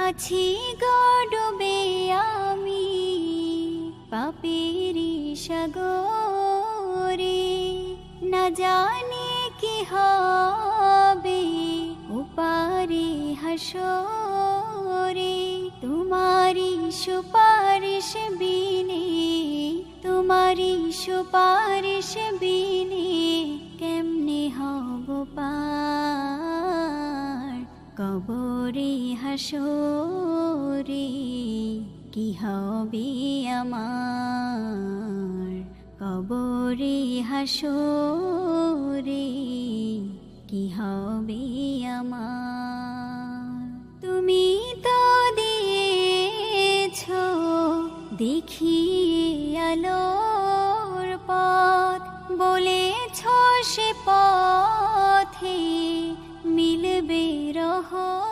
আছি গডবে আমি পাপেরি সাগরে, না জানি কি হবে ওপারে হাসরে। তোমারি সুপারিশ বিনে, তোমারি সুপারিশ বিনে কেমনে হব পার কবরে হাসরে। কি হবে আমার কবরে হাসরে, কি হবে আমার। তুমি তো দিয়েছো দেখিয়ে আলোর পথ, বলেছো সে পথে মিলবে রহমত।